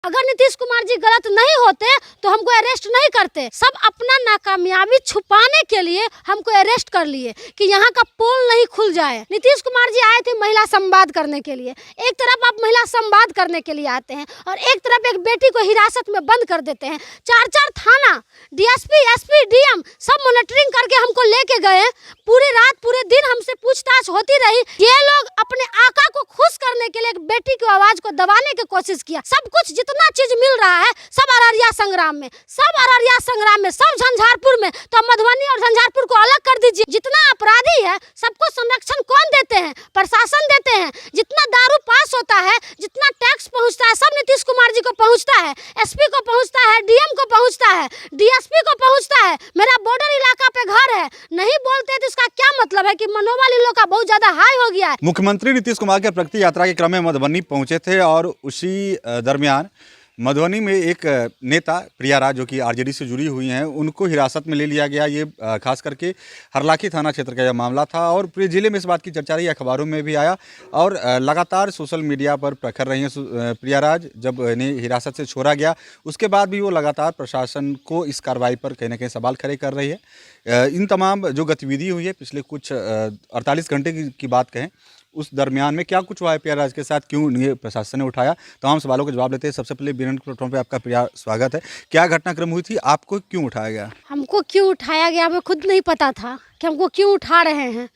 अगर नीतीश कुमार जी गलत नहीं होते तो हमको अरेस्ट नहीं करते। सब अपना नाकामयाबी छुपाने के लिए हमको अरेस्ट कर लिए कि यहाँ का पोल नहीं खुल जाए। नीतीश कुमार जी आए थे महिला संवाद करने के लिए। एक तरफ आप महिला संवाद करने के लिए आते हैं और एक तरफ एक बेटी को हिरासत में बंद कर देते हैं। 4 थाना, डीएसपी, एसपी, डीएम सब मॉनिटरिंग करके हमको लेके गए। पूरी रात पूरे दिन हमसे पूछताछ होती रही। ये लोग अपने आका को खुश करने के लिए एक बेटी की आवाज को दबाने की कोशिश किया। सब कुछ जितना चीज मिल रहा है सब अररिया संग्राम में, सब अररिया संग्राम में, सब झंझारपुर में। तो मधुबनी और झंझारपुर को अलग कर दीजिए। जितना अपराधी है सबको संरक्षण कौन देते हैं? प्रशासन देते हैं। जितना दारू पास होता है, जितना टैक्स पहुंचता है, सब नीतीश कुमार जी को पहुंचता है, एसपी को पहुंचता है, डीएम को पहुंचता है, डीएसपी को पहुंचता है। मेरा बॉर्डर इलाका पे घर है, नहीं बोलते तो इसका क्या मतलब है कि मनोबल इन लोग का बहुत ज्यादा हाई हो गया है। मुख्यमंत्री नीतीश कुमार के प्रगति यात्रा के क्रम में मधुबनी पहुंचे थे और उसी दरमियान मधुबनी में एक नेता प्रिया राज जो कि आरजेडी से जुड़ी हुई हैं, उनको हिरासत में ले लिया गया। ये खास करके हरलाखी थाना क्षेत्र का यह मामला था और पूरे जिले में इस बात की चर्चा रही, अखबारों में भी आया और लगातार सोशल मीडिया पर प्रखर रही हैं प्रिया राज। जब इन्हें हिरासत से छोड़ा गया उसके बाद भी वो लगातार प्रशासन को इस कार्रवाई पर कहीं ना कहीं सवाल खड़े कर रही है। इन तमाम जो गतिविधि हुई है पिछले कुछ 48 घंटे की बात कहें, उस दरमियान में क्या कुछ हुआ है प्रिया राज के साथ, क्यों ये प्रशासन ने उठाया, तमाम सवालों के जवाब लेते हैं। सबसे पहले बीरन प्लेटफॉर्म पे आपका प्रिया स्वागत है। क्या घटनाक्रम हुई थी, आपको क्यों उठाया गया? हमको क्यों उठाया गया हमें खुद नहीं पता था कि हमको क्यों उठा रहे हैं।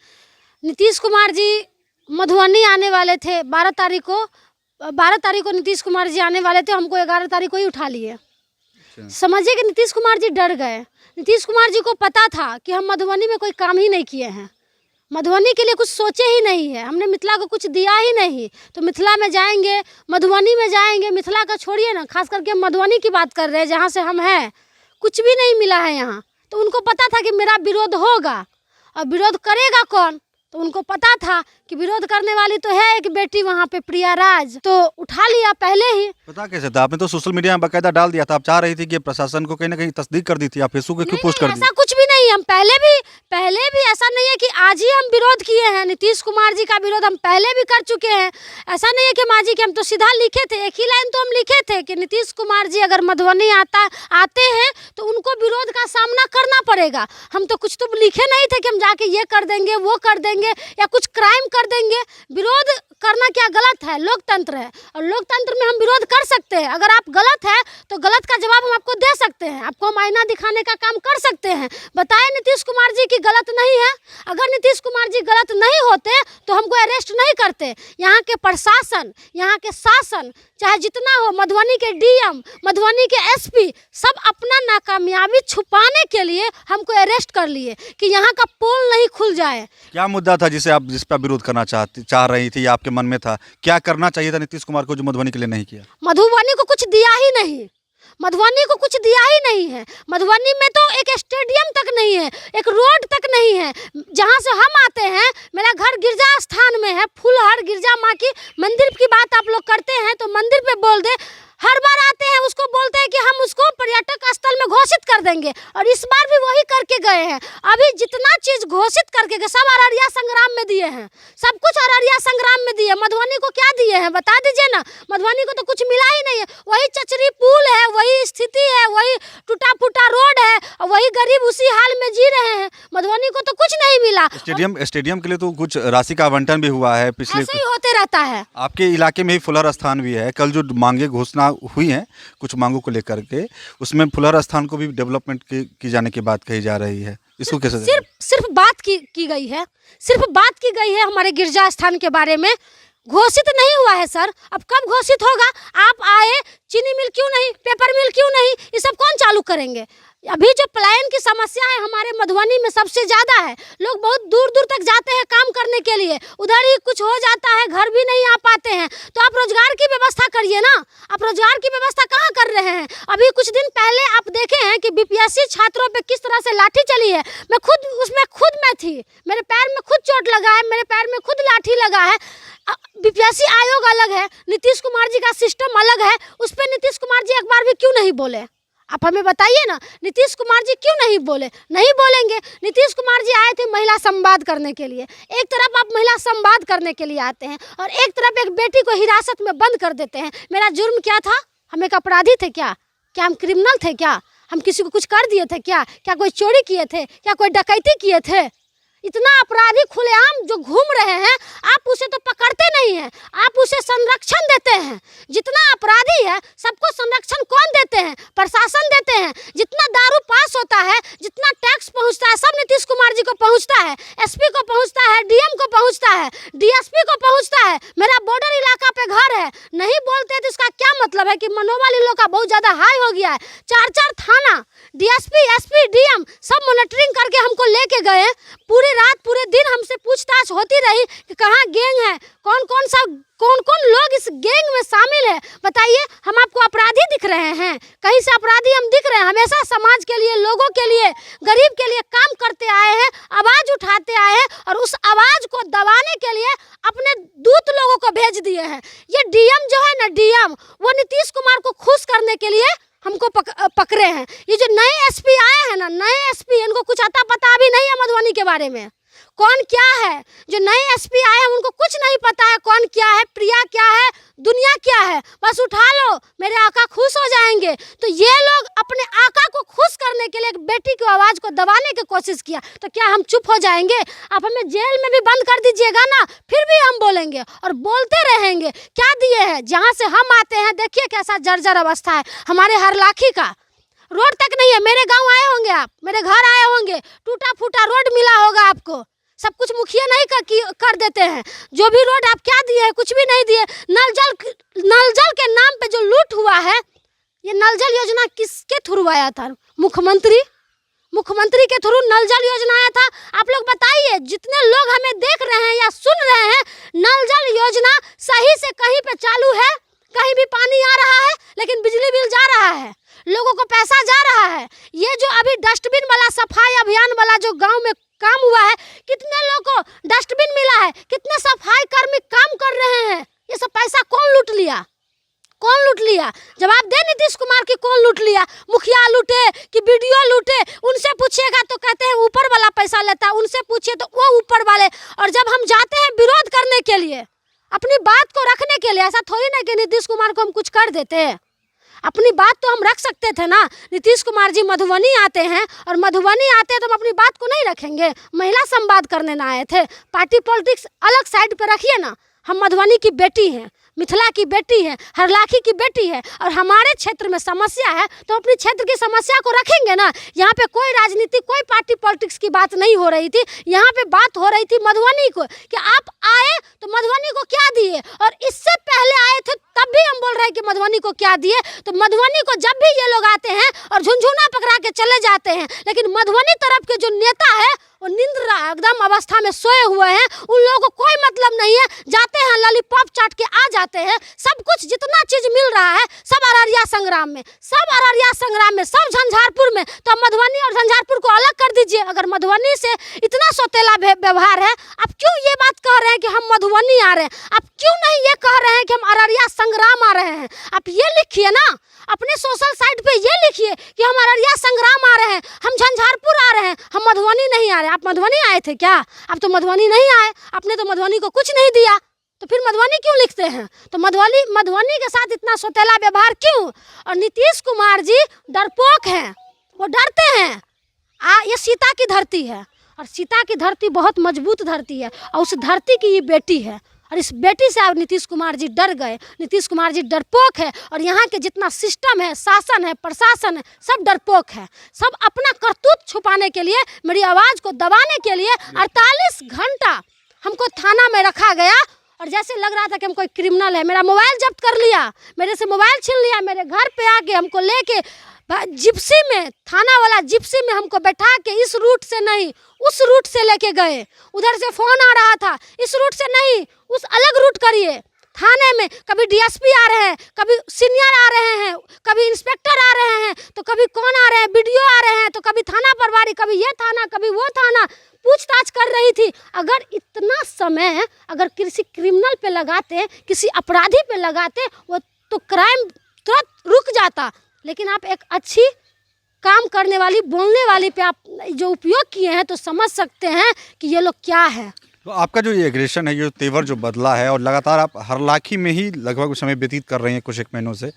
नीतीश कुमार जी मधुबनी आने वाले थे 12 तारीख को। 12 तारीख को नीतीश कुमार जी आने वाले थे, हमको 11 तारीख को ही उठा लिए। समझिए कि नीतीश कुमार जी डर गए। नीतीश कुमार जी को पता था कि हम मधुबनी में कोई काम ही नहीं किए हैं, मधुबनी के लिए कुछ सोचे ही नहीं है, हमने मिथिला को कुछ दिया ही नहीं। तो मिथिला में जाएंगे, मधुबनी में जाएंगे, मिथिला का छोड़िए ना, खास करके हम मधुबनी की बात कर रहे हैं जहाँ से हम हैं। कुछ भी नहीं मिला है यहाँ। तो उनको पता था कि मेरा विरोध होगा और विरोध करेगा कौन, तो उनको पता था कि विरोध करने वाली तो है एक बेटी वहाँ पे प्रिया राज, तो उठा लिया पहले ही। पता कैसे था? आपने तो सोशल मीडिया में बाकायदा डाल दिया था, आप चाह रही थी कि प्रशासन को कहीं ना कहीं तस्दीक कर दी थी, आप फेसबुक पे क्यों पोस्ट कर दी? ऐसा कुछ भी नहीं, हम पहले भी ऐसा नहीं है कि आज ही हम विरोध किए हैं। नीतीश कुमार जी का विरोध हम पहले भी कर चुके हैं। ऐसा नहीं है कि माँ जी के हम तो सीधा लिखे थे, एक ही लाइन तो हम लिखे थे कि नीतीश कुमार जी अगर मधुबनी आते हैं तो उनको विरोध का सामना करना पड़ेगा। हम तो कुछ तो लिखे नहीं थे कि हम जाके ये कर देंगे, वो कर देंगे या कुछ क्राइम कर देंगे। विरोध करना क्या गलत है? लोकतंत्र है और लोकतंत्र में हम विरोध कर सकते हैं। अगर आप गलत है तो गलत का जवाब हम आपको दे सकते हैं, आपको हम आईना दिखाने का काम कर सकते हैं। बताए नीतीश कुमार जी की गलत नहीं है। अगर नीतीश कुमार जी गलत नहीं होते तो हमको अरेस्ट नहीं करते। यहाँ के प्रशासन, यहाँ के शासन चाहे जितना हो, मधुबनी के डीएम, मधुबनी के एसपी सब अपना नाकामयाबी छुपाने के लिए हमको अरेस्ट कर लिए कि यहाँ का पोल नहीं खुल जाए। क्या मुद्दा था जिस पर विरोध करना चाह रही थी, आपके मन में था? क्या करना चाहिए था नीतीश कुमार को जो मधुबनी के लिए नहीं किया? मधुबनी को कुछ दिया ही नहीं, मधुबनी को कुछ दिया ही नहीं है। मधुबनी में तो एक स्टेडियम तक नहीं है, एक रोड तक नहीं है। जहाँ से हम आते हैं, मेरा घर गिरजा स्थान में है, फुलहर गिरजा माँ की मंदिर की बात आप लोग करते हैं तो मंदिर पे बोल दे। हर बार आते हैं उसको बोलते हैं कि हम उसको पर्यटक स्थल में घोषित कर देंगे और इस बार भी वही करके गए हैं। अभी जितना चीज घोषित करके गए सब अररिया संग्राम में दिए हैं, सब कुछ अररिया संग्राम में दिए। मधुबनी को क्या दिए हैं बता दीजिए ना। मधुबनी को तो कुछ मिला ही नहीं है। वही चचरी पुल है, वही स्थिति है, वही टूटा फूटा रोड है और वही गरीब उसी हाल में जी रहे हैं। मधुबनी को तो कुछ नहीं मिला। स्टेडियम के लिए तो कुछ राशि का आवंटन भी हुआ है पिछले, ऐसे ही होते रहता है। आपके इलाके में ही फुलहर स्थान भी है। कल जो मांगे घोषणा हुई हैं कुछ मांगों को लेकर के, उसमें फुलहर स्थान को भी डेवलपमेंट की जाने की बात कही जा रही है। इसको कैसे? सिर्फ बात की गई है, सिर्फ बात की गई है। हमारे गिरजा स्थान के बारे में घोषित नहीं हुआ है सर। अब कब घोषित होगा? आप आए, चीनी मिल क्यों नहीं, पेपर मिल क्यों नहीं, ये सब कौन चालू करेंगे? अभी जो पलायन की समस्या है हमारे मधुबनी में सबसे ज़्यादा है। लोग बहुत दूर दूर तक जाते हैं काम करने के लिए, उधर ही कुछ हो जाता है, घर भी नहीं आ पाते हैं। तो आप रोजगार की व्यवस्था करिए ना। आप रोजगार की व्यवस्था कहाँ कर रहे हैं? अभी कुछ दिन पहले आप देखे हैं कि बीपीएससी छात्रों पे किस तरह से लाठी चली है। मैं खुद में थी, मेरे पैर में खुद चोट लगा है, मेरे पैर में खुद लाठी लगा है। बीपीएससी आयोग अलग है, नीतीश कुमार जी का सिस्टम अलग है, उस पर नीतीश कुमार जी एक बार भी क्यों नहीं बोले? आप हमें बताइए ना, नीतीश कुमार जी क्यों नहीं बोले? नहीं बोलेंगे। नीतीश कुमार जी आए थे महिला संवाद करने के लिए। एक तरफ आप महिला संवाद करने के लिए आते हैं और एक तरफ एक बेटी को हिरासत में बंद कर देते हैं। मेरा जुर्म क्या था? हम एक अपराधी थे क्या? क्या हम क्रिमिनल थे क्या? हम किसी को कुछ कर दिए थे क्या? क्या कोई चोरी किए थे? क्या कोई डकैती किए थे? इतना अपराधी खुलेआम जो घूम रहे हैं, आप उसे तो पकड़ते नहीं हैं, आप उसे संरक्षण देते हैं। जितना अपराधी है सबको संरक्षण कौन देते हैं? प्रशासन देते हैं। जितना दारू पास होता है, जितना टैक्स पहुंचता है, सब नीतीश कुमार जी को पहुंचता है, एसपी को पहुंचता है, डीएम को पहुंचता है, डीएसपी को पहुंचता है। मेरा बॉर्डर इलाका पे घर है, नहीं बोलते तो इसका क्या मतलब है कि मनोबल इन लोग का बहुत ज्यादा हाई हो गया है। 4-4 थाना, डीएसपी, एसपी, डीएम सब मॉनिटरिंग करके हमको लेके गए। पूरी रात पूरे दिन हमसे पूछताछ होती रही कि कहाँ गैंग है, कौन कौन लोग इस गैंग में शामिल है। बताइए, हम आपको अपराधी दिख रहे हैं? कहीं से अपराधी हम दिख रहे हैं? हमेशा समाज के लिए, लोगों के लिए, गरीब के लिए काम करते आए हैं, आवाज उठाते आए हैं और उस आवाज को दबाने के लिए अपने दूत लोगों को भेज दिए हैं। ये डीएम जो है ना, डीएम, वो नीतीश कुमार को खुश करने के लिए हमको पकड़े हैं। ये जो नए एसपी आए हैं ना, नए एसपी, इनको कुछ अता पता भी नहीं है मधुबनी के बारे में, कौन क्या है। जो नए एसपी आए हैं उनको कुछ नहीं पता है कौन क्या है, प्रिया क्या है, दुनिया क्या है। बस उठा लो, मेरे आका खुश हो जाएंगे। तो ये लोग अपने आका को खुश करने के लिए एक बेटी की आवाज़ को दबाने की कोशिश किया, तो क्या हम चुप हो जाएंगे? आप हमें जेल में भी बंद कर दीजिएगा ना, फिर भी हम बोलेंगे और बोलते रहेंगे। क्या दिए हैं? जहाँ से हम आते हैं देखिए कैसा जर्जर अवस्था है हमारे हरलाखी का, रोड तक नहीं है। मेरे गाँव आए होंगे आप, मेरे घर आए होंगे, टूटा फूटा रोड मिला होगा आपको। सब कुछ मुखिया नहीं कर देते हैं। जो भी रोड आप क्या दिए हैं? कुछ भी नहीं दिए। नल जल के नाम पे जो लूट हुआ है, ये नल जल योजना किसके थ्रू आया था? मुख्यमंत्री के थ्रू नल जल योजना आया था। आप लोग बताइए, जितने लोग हमें देख रहे हैं या सुन रहे हैं, नल जल योजना सही से कहीं पे चालू है? कहीं भी पानी आ रहा है लेकिन बिजली बिल जा रहा है, लोगों को पैसा जा रहा है। ये जो अभी डस्टबिन वाला सफाई अभियान वाला जो गांव में काम हुआ है, कितने लोगों को डस्टबिन मिला है? कितने सफाई कर्मी काम कर रहे हैं? ये सब पैसा कौन लूट लिया? कौन लूट लिया? जवाब दे नीतीश कुमार की, कौन लूट लिया? मुखिया लूटे कि बीडीओ लूटे? उनसे पूछिएगा तो कहते हैं ऊपर वाला पैसा लेता है, उनसे पूछिए तो वो ऊपर वाले। और जब हम जाते हैं विरोध करने के लिए, अपनी बात को रखने के लिए, ऐसा थोड़ी ना कि नीतीश कुमार को हम कुछ कर देते हैं। अपनी बात तो हम रख सकते थे ना। नीतीश कुमार जी मधुबनी आते हैं और मधुबनी आते हैं तो हम अपनी बात को नहीं रखेंगे? महिला संवाद करने ना आए थे? पार्टी पॉलिटिक्स अलग साइड पे रखिए ना। हम मधुबनी की बेटी हैं, मिथिला की बेटी है, हरलाखी की बेटी है, और हमारे क्षेत्र में समस्या है तो अपने क्षेत्र की समस्या को रखेंगे ना। यहाँ पे कोई राजनीति, कोई पार्टी पॉलिटिक्स की बात नहीं हो रही थी। यहाँ पे बात हो रही थी मधुबनी को, कि आप आए तो मधुबनी को क्या दिए, और इससे पहले आए थे तब भी हम बोल रहे हैं कि मधुबनी को क्या दिए। तो मधुबनी को जब भी ये लोग आते हैं और झुनझुना पकड़ा के चले जाते हैं, लेकिन मधुबनी तरफ के जो नेता है वो निंद्रा एकदम अवस्था में सोए हुए हैं। उन लोगों को कोई मतलब नहीं है, जाते हैं लॉलीपॉप चाट के आ जाते हैं। सब कुछ जितना चीज मिल रहा है सब अररिया संग्राम में, सब अररिया संग्राम में, सब झंझारपुर में। तो मधुबनी और झंझारपुर को अलग कर दीजिए। अगर मधुबनी से इतना सौतेला व्यवहार है, आप क्यों ये बात कह रहे हैं कि हम मधुबनी आ रहे हैं? आप क्यों नहीं ये कह रहे हैं कि हम अररिया संग्राम आ रहे हैं? आप ये लिखिए ना अपने सोशल साइट पे, ये लिखिए कि हम अररिया संग्राम आ रहे हैं, हम झंझारपुर आ रहे हैं, हम मधुबनी नहीं आ रहे। आप मधुबनी आए थे क्या? आप तो मधुबनी नहीं आए, आपने तो मधुबनी को कुछ नहीं दिया, तो फिर मधुबनी क्यों लिखते हैं? तो मधुबनी के साथ इतना सौतेला व्यवहार क्यों? और नीतीश कुमार जी डरपोक हैं, वो डरते हैं। ये सीता की धरती है और सीता की धरती बहुत मजबूत धरती है, और उस धरती की ये बेटी है, और इस बेटी से अब नीतीश कुमार जी डर गए। नीतीश कुमार जी डरपोक है, और यहाँ के जितना सिस्टम है, शासन है, प्रशासन है, सब डरपोक है। सब अपना करतूत छुपाने के लिए, मेरी आवाज़ को दबाने के लिए 48 घंटा हमको थाना में रखा गया, और जैसे लग रहा था कि हम कोई क्रिमिनल है। मेरा मोबाइल जब्त कर लिया, मेरे से मोबाइल छीन लिया, मेरे घर पे आके हमको लेके जिप्सी में, थाना वाला जिप्सी में हमको बैठा के इस रूट से नहीं उस रूट से लेके गए। उधर से फ़ोन आ रहा था, इस रूट से नहीं उस अलग रूट करिए। थाने में कभी डीएसपी आ रहे हैं, कभी सीनियर आ रहे हैं, कभी इंस्पेक्टर आ रहे हैं, तो कभी कौन आ रहे हैं, बीडीओ आ रहे हैं, तो कभी थाना प्रभारी, कभी ये थाना, कभी वो थाना, पूछताछ कर रही थी। अगर इतना समय अगर किसी क्रिमिनल पे लगाते, किसी अपराधी पे लगाते, वो तो क्राइम तुरंत रुक जाता। लेकिन आप एक अच्छी काम करने वाली, बोलने वाली पे आप जो उपयोग किए हैं, तो समझ सकते हैं कि ये लोग क्या है। तो आपका जो ये एग्रेशन है, ये तेवर जो बदला है और लगातार आप हरलाखी में ही लगभग समय व्यतीत कर रहे हैं कुछ एक महीनों से।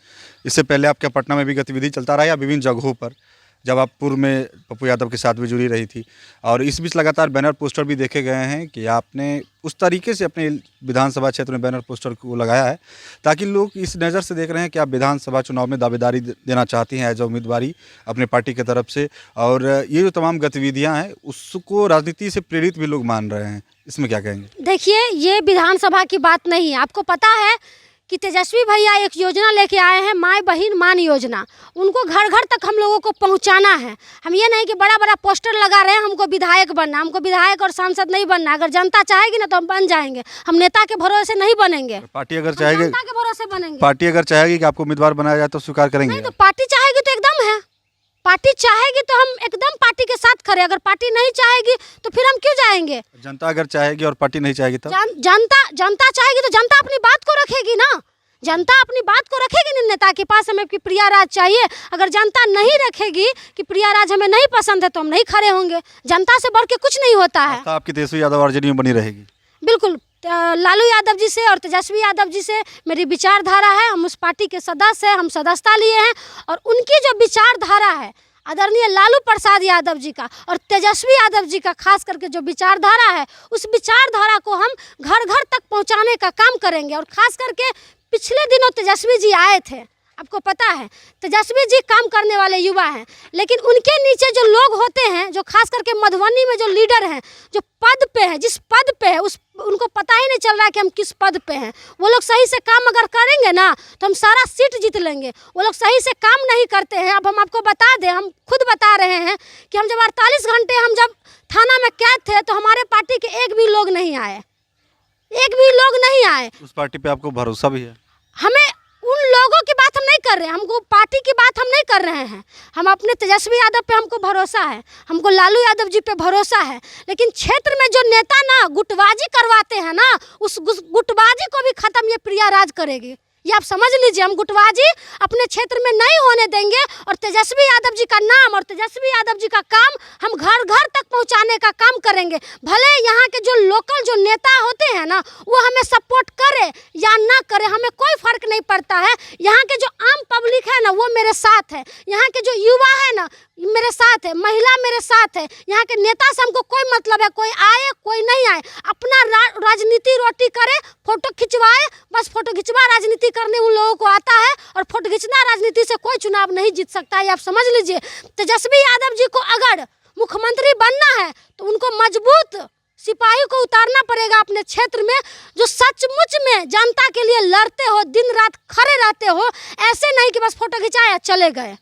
इससे पहले आपके पटना में भी गतिविधि चलता रहा या विभिन्न जगहों पर, जब आप पूर्व में पप्पू यादव के साथ भी जुड़ी रही थी, और इस बीच लगातार बैनर पोस्टर भी देखे गए हैं कि आपने उस तरीके से अपने विधानसभा क्षेत्र में बैनर पोस्टर को लगाया है ताकि लोग इस नज़र से देख रहे हैं कि आप विधानसभा चुनाव में दावेदारी देना चाहती हैं एज उम्मीदवारी अपने पार्टी की तरफ से, और ये जो तमाम गतिविधियां हैं उसको राजनीति से प्रेरित भी लोग मान रहे हैं। इसमें क्या कहेंगे? देखिए, ये विधानसभा की बात नहीं है। आपको पता है कि तेजस्वी भैया एक योजना लेके आए हैं, माय बहिन मान योजना। उनको घर घर तक हम लोगों को पहुंचाना है। हम ये नहीं कि बड़ा बड़ा पोस्टर लगा रहे हैं हमको विधायक बनना, हमको विधायक और सांसद नहीं बनना। अगर जनता चाहेगी ना तो हम बन जाएंगे, हम नेता के भरोसे नहीं बनेंगे। पार्टी अगर चाहेगी, जनता के भरोसे बनेंगे। पार्टी अगर चाहेगी कि आपको उम्मीदवार बनाया जाए तो स्वीकार करेंगे? नहीं, तो पार्टी चाहेगी तो एकदम है, पार्टी चाहेगी तो हम एकदम पार्टी के साथ खड़े। अगर पार्टी नहीं चाहेगी तो फिर हम क्यों जाएंगे? जनता अगर चाहेगी और पार्टी नहीं चाहेगी तो? जनता चाहेगी तो जनता अपनी बात को रखेगी ना, जनता अपनी बात को रखेगी ना। नेता के पास हमें कि प्रिया राज चाहिए, अगर जनता नहीं रखेगी कि प्रिया राज हमें नहीं पसंद है तो हम नहीं खड़े होंगे। जनता से बढ़ के कुछ नहीं होता है। तो आपकी तेजस्वी यादव आरजेडी में बनी रहेगी? बिल्कुल। लालू यादव जी से और तेजस्वी यादव जी से मेरी विचारधारा है। हम उस पार्टी के सदस्य हैं, हम सदस्यता लिए हैं, और उनकी जो विचारधारा है आदरणीय लालू प्रसाद यादव जी का और तेजस्वी यादव जी का, खास करके जो विचारधारा है, उस विचारधारा को हम घर घर तक पहुंचाने का काम करेंगे। और खास करके पिछले दिनों तेजस्वी जी आए थे, आपको पता है तेजस्वी जी काम करने वाले युवा हैं, लेकिन उनके नीचे जो लोग होते हैं, जो खास करके मधुबनी में जो लीडर हैं, जो पद पे हैं, जिस पद पे है उनको पता ही नहीं चल रहा है कि हम किस पद पे हैं। वो लोग सही से काम अगर करेंगे ना तो हम सारा सीट जीत लेंगे। वो लोग सही से काम नहीं करते हैं। अब हम आपको बता दें, हम खुद बता रहे हैं कि हम जब 48 घंटे हम जब थाना में कैद थे तो हमारे पार्टी के एक भी लोग नहीं आए, एक भी लोग नहीं आए। उस पार्टी पे आपको भरोसा भी है? हमें उन लोगों की बात हम नहीं कर रहे हैं, हमको पार्टी की बात हम नहीं कर रहे हैं। हम अपने तेजस्वी यादव पे हमको भरोसा है, हमको लालू यादव जी पे भरोसा है। लेकिन क्षेत्र में जो नेता ना गुटबाजी करवाते हैं ना, उस गुटबाजी को भी खत्म ये प्रिया राज करेगी। ये आप समझ लीजिए, हम गुटबाजी अपने क्षेत्र में नहीं होने देंगे। और तेजस्वी यादव जी का नाम और तेजस्वी यादव जी का काम हम घर घर तक पहुंचाने का काम करेंगे। भले यहाँ के जो लोकल जो नेता होते हैं ना वो हमें सपोर्ट करे या ना करे, हमें कोई फर्क नहीं पड़ता है। यहाँ के जो आम पब्लिक है ना वो मेरे साथ है, यहाँ के जो युवा है ना मेरे साथ है, महिला मेरे साथ है। यहाँ के नेता से हमको कोई मतलब है, कोई आए कोई नहीं आए, अपना राजनीति रोटी करे, फोटो खिंचवाए, बस फोटो खिंचवा राजनीति करने उन लोगों को आता है। और फोटो खिंचना राजनीति से कोई चुनाव नहीं जीत सकता है, आप समझ लीजिए। तेजस्वी यादव जी को अगर मुख्यमंत्री बनना है तो उनको मजबूत सिपाही को उतारना पड़ेगा अपने क्षेत्र में, जो सचमुच में जनता के लिए लड़ते हो, दिन रात खड़े रहते हो। ऐसे नहीं कि बस फोटो खिंचाया चले गए।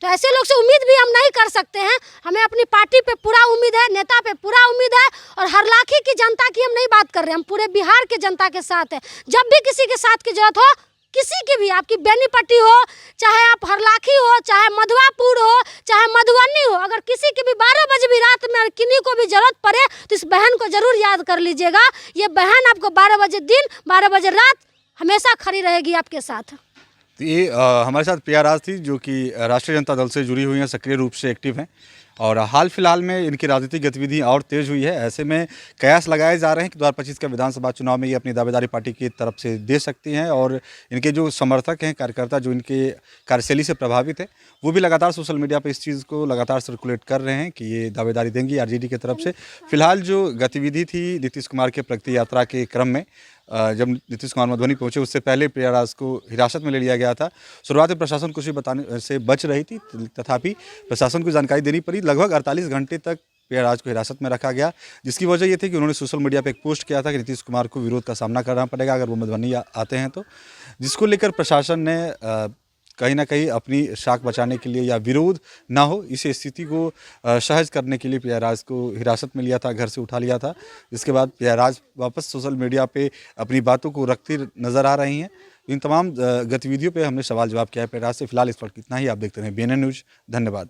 तो ऐसे लोग से उम्मीद भी हम नहीं कर सकते हैं। हमें अपनी पार्टी पे पूरा उम्मीद है, नेता पे पूरा उम्मीद है। और हरलाखी की जनता की हम नहीं बात कर रहे हैं, हम पूरे बिहार के जनता के साथ है। जब भी किसी के साथ की जरूरत हो, किसी की भी, आपकी बेनीपट्टी हो, चाहे आप हरलाखी हो, चाहे मधुआपुर हो, चाहे मधुबनी हो, अगर किसी की भी 12 बजे भी रात में किन्हीं को भी जरूरत पड़े तो इस बहन को जरूर याद कर लीजिएगा। ये बहन आपको 12 बजे दिन 12 बजे रात हमेशा खड़ी रहेगी आपके साथ। तो ये हमारे साथ प्रिया राज थी, जो कि राष्ट्रीय जनता दल से जुड़ी हुई हैं, सक्रिय रूप से एक्टिव हैं, और हाल फिलहाल में इनकी राजनीतिक गतिविधि और तेज़ हुई है। ऐसे में कयास लगाए जा रहे हैं कि 2025 के विधानसभा चुनाव में ये अपनी दावेदारी पार्टी की तरफ से दे सकती हैं। और इनके जो समर्थक हैं, कार्यकर्ता जो इनके कार्यशैली से प्रभावित है, वो भी लगातार सोशल मीडिया पर इस चीज़ को लगातार सर्कुलेट कर रहे हैं कि ये दावेदारी देंगी आरजेडी की तरफ से। फिलहाल जो गतिविधि थी नीतीश कुमार के प्रगति यात्रा के क्रम में, जब नीतीश कुमार मधुबनी पहुंचे उससे पहले प्रिया राज को हिरासत में ले लिया गया था। शुरुआत में प्रशासन कुछ भी बताने से बच रही थी, तथापि प्रशासन को जानकारी देनी पड़ी। लगभग 48 घंटे तक प्रिया राज को हिरासत में रखा गया, जिसकी वजह ये थी कि उन्होंने सोशल मीडिया पे एक पोस्ट किया था कि नीतीश कुमार को विरोध का सामना करना पड़ेगा अगर वो मधुबनी आते हैं तो, जिसको लेकर प्रशासन ने कहीं ना कहीं अपनी शाख बचाने के लिए या विरोध ना हो इस स्थिति को सहज करने के लिए प्रिया राज को हिरासत में लिया था, घर से उठा लिया था। जिसके बाद प्रिया राज वापस सोशल मीडिया पे अपनी बातों को रखती नज़र आ रही हैं। इन तमाम गतिविधियों पे हमने सवाल जवाब किया है प्रिया राज से। फिलहाल इस वक्त इतना ही। आप देखते रहें BNN न्यूज़। धन्यवाद।